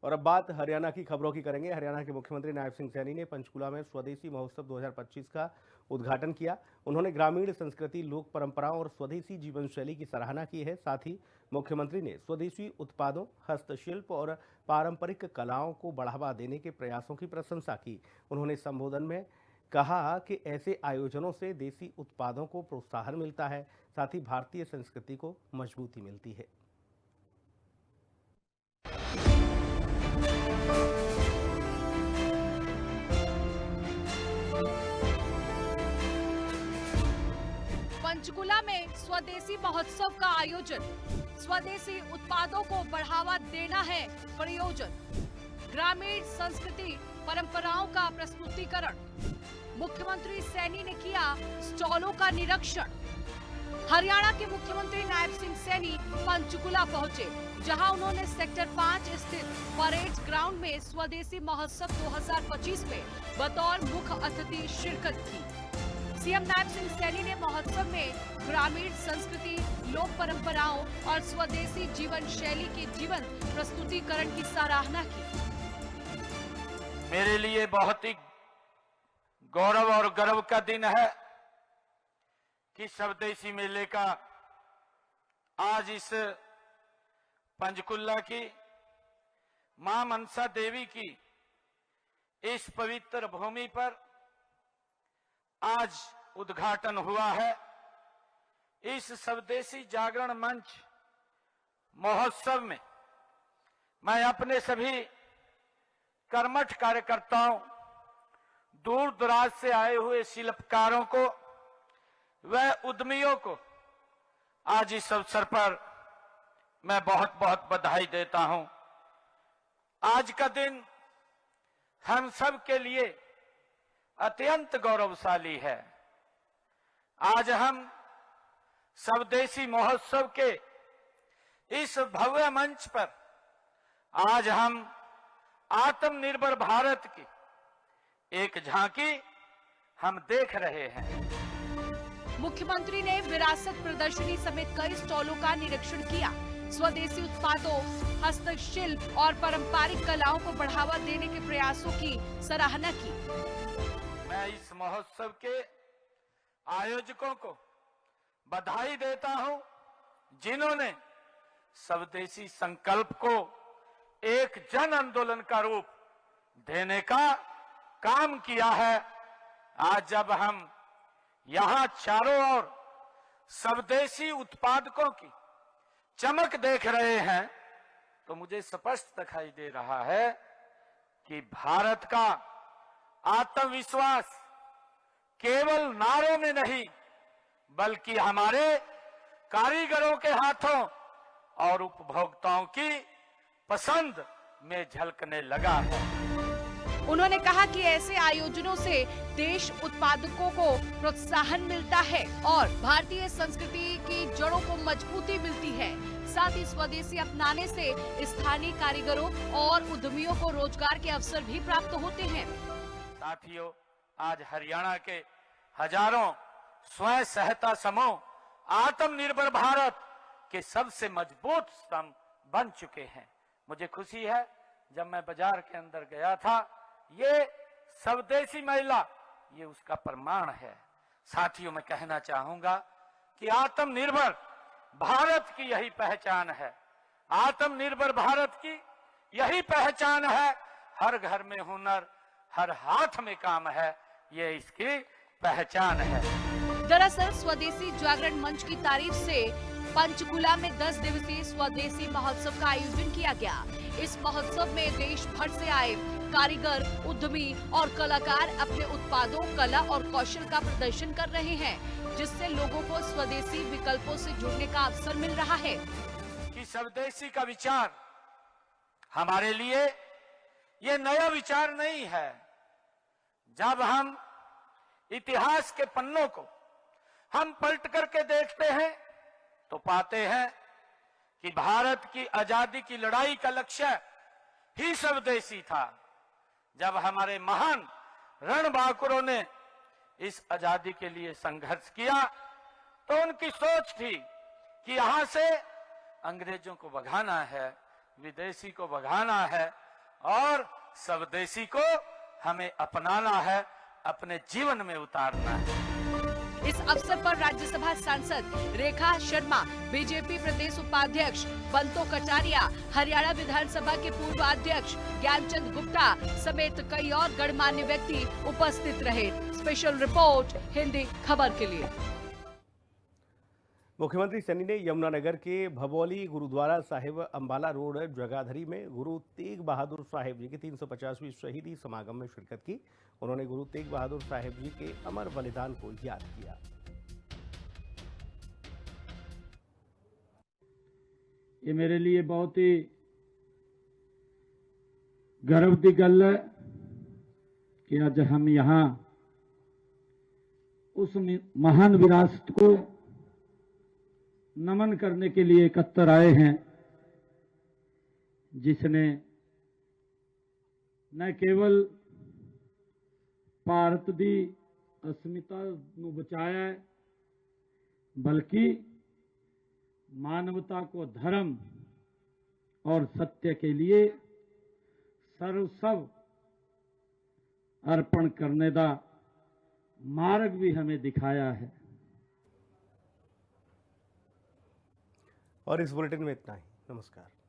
और अब बात हरियाणा की खबरों की करेंगे। हरियाणा के मुख्यमंत्री नायब सिंह सैनी ने पंचकुला में स्वदेशी महोत्सव 2025 का उद्घाटन किया। उन्होंने ग्रामीण संस्कृति, लोक परंपराओं और स्वदेशी जीवन शैली की सराहना की है। साथ ही मुख्यमंत्री ने स्वदेशी उत्पादों, हस्तशिल्प और पारंपरिक कलाओं को बढ़ावा देने के प्रयासों की प्रशंसा की। उन्होंने संबोधन में कहा कि ऐसे आयोजनों से देसी उत्पादों को प्रोत्साहन मिलता है, साथ ही भारतीय संस्कृति को मजबूती मिलती है। पंचकुला में स्वदेशी महोत्सव का आयोजन। स्वदेशी उत्पादों को बढ़ावा देना है प्रयोजन। ग्रामीण संस्कृति परंपराओं का प्रस्तुतिकरण। मुख्यमंत्री सैनी ने किया स्टॉलों का निरीक्षण। हरियाणा के मुख्यमंत्री नायब सिंह सैनी पंचकुला पहुंचे, जहां उन्होंने सेक्टर 5 स्थित परेड ग्राउंड में स्वदेशी महोत्सव 2025 में बतौर मुख्य अतिथि शिरकत की। सीएम नायब सिंह सैनी ने महोत्सव में ग्रामीण संस्कृति, लोक परंपराओं और स्वदेशी जीवन शैली के जीवन प्रस्तुतिकरण की सराहना की। मेरे लिए बहुत ही गौरव और गर्व का दिन है कि स्वदेशी मेले का आज इस पंचकुला की मां मनसा देवी की इस पवित्र भूमि पर आज उद्घाटन हुआ है। इस स्वदेशी जागरण मंच महोत्सव में मैं अपने सभी कर्मठ कार्यकर्ताओं, दूर दराज से आए हुए शिल्पकारों को व उद्यमियों को आज इस अवसर पर मैं बहुत बहुत बधाई देता हूं। आज का दिन हम सब के लिए अत्यंत गौरवशाली है। आज हम स्वदेशी महोत्सव के इस भव्य मंच पर आज हम आत्मनिर्भर भारत की एक झांकी हम देख रहे हैं। मुख्यमंत्री ने विरासत प्रदर्शनी समेत कई स्टॉलों का निरीक्षण किया। स्वदेशी उत्पादों, हस्तशिल्प और पारंपरिक कलाओं को बढ़ावा देने के प्रयासों की सराहना की। मैं इस महोत्सव के आयोजकों को बधाई देता हूं, जिन्होंने स्वदेशी संकल्प को एक जन आंदोलन का रूप देने का काम किया है। आज जब हम यहां चारों ओर स्वदेशी उत्पादकों की चमक देख रहे हैं तो मुझे स्पष्ट दिखाई दे रहा है कि भारत का आत्मविश्वास केवल नारों में नहीं बल्कि हमारे कारीगरों के हाथों और उपभोक्ताओं की पसंद में झलकने लगा है। उन्होंने कहा कि ऐसे आयोजनों से देश उत्पादकों को प्रोत्साहन मिलता है और भारतीय संस्कृति की जड़ों को मजबूती मिलती है। साथ ही स्वदेशी अपनाने से स्थानीय कारीगरों और उद्यमियों को रोजगार के अवसर भी प्राप्त होते हैं। साथियों, आज हरियाणा के हजारों स्वयं सहायता समूह आत्मनिर्भर भारत के सबसे मजबूत स्तंभ बन चुके हैं। मुझे खुशी है, जब मैं बाजार के अंदर गया था, ये स्वदेशी महिला ये उसका प्रमाण है। साथियों, मैं कहना चाहूंगा कि आत्मनिर्भर भारत की यही पहचान है। आत्मनिर्भर भारत की यही पहचान है। हर घर में हुनर, हर हाथ में काम है, ये इसकी पहचान है। दरअसल स्वदेशी जागरण मंच की तारीफ से पंचकुला में 10 दिवसीय स्वदेशी महोत्सव का आयोजन किया गया। इस महोत्सव में देश भर से आए कारीगर, उद्यमी और कलाकार अपने उत्पादों, कला और कौशल का प्रदर्शन कर रहे हैं, जिससे लोगों को स्वदेशी विकल्पों से जुड़ने का अवसर मिल रहा है। कि स्वदेशी का विचार हमारे लिए ये नया विचार नहीं है। जब हम इतिहास के पन्नों को हम पलट करके देखते हैं तो पाते हैं कि भारत की आजादी की लड़ाई का लक्ष्य ही स्वदेशी था। जब हमारे महान रणबांकुरों ने इस आजादी के लिए संघर्ष किया तो उनकी सोच थी कि यहां से अंग्रेजों को भगाना है, विदेशी को भगाना है और स्वदेशी को हमें अपनाना है, अपने जीवन में उतारना है। इस अवसर पर राज्यसभा सांसद रेखा शर्मा, बीजेपी प्रदेश उपाध्यक्ष बंतो कटारिया, हरियाणा विधानसभा के पूर्व अध्यक्ष ज्ञानचंद गुप्ता समेत कई और गणमान्य व्यक्ति उपस्थित रहे। स्पेशल रिपोर्ट हिंदी खबर के लिए। मुख्यमंत्री सैनी ने यमुनानगर के भबौली गुरुद्वारा साहिब अंबाला रोड जगाधरी में गुरु तेग बहादुर साहिब जी की 350वीं शहीदी समागम में शिरकत की। उन्होंने गुरु तेग बहादुर साहिब जी के अमर बलिदान को याद किया। ये मेरे लिए बहुत ही गर्व की गल है कि आज हम यहाँ उस महान विरासत को नमन करने के लिए एकत्र आए हैं, जिसने न केवल भारत की अस्मिता को बचाया है, बल्कि मानवता को धर्म और सत्य के लिए सर्वस्व अर्पण करने का मार्ग भी हमें दिखाया है। और इस बुलेटिन में इतना ही। नमस्कार।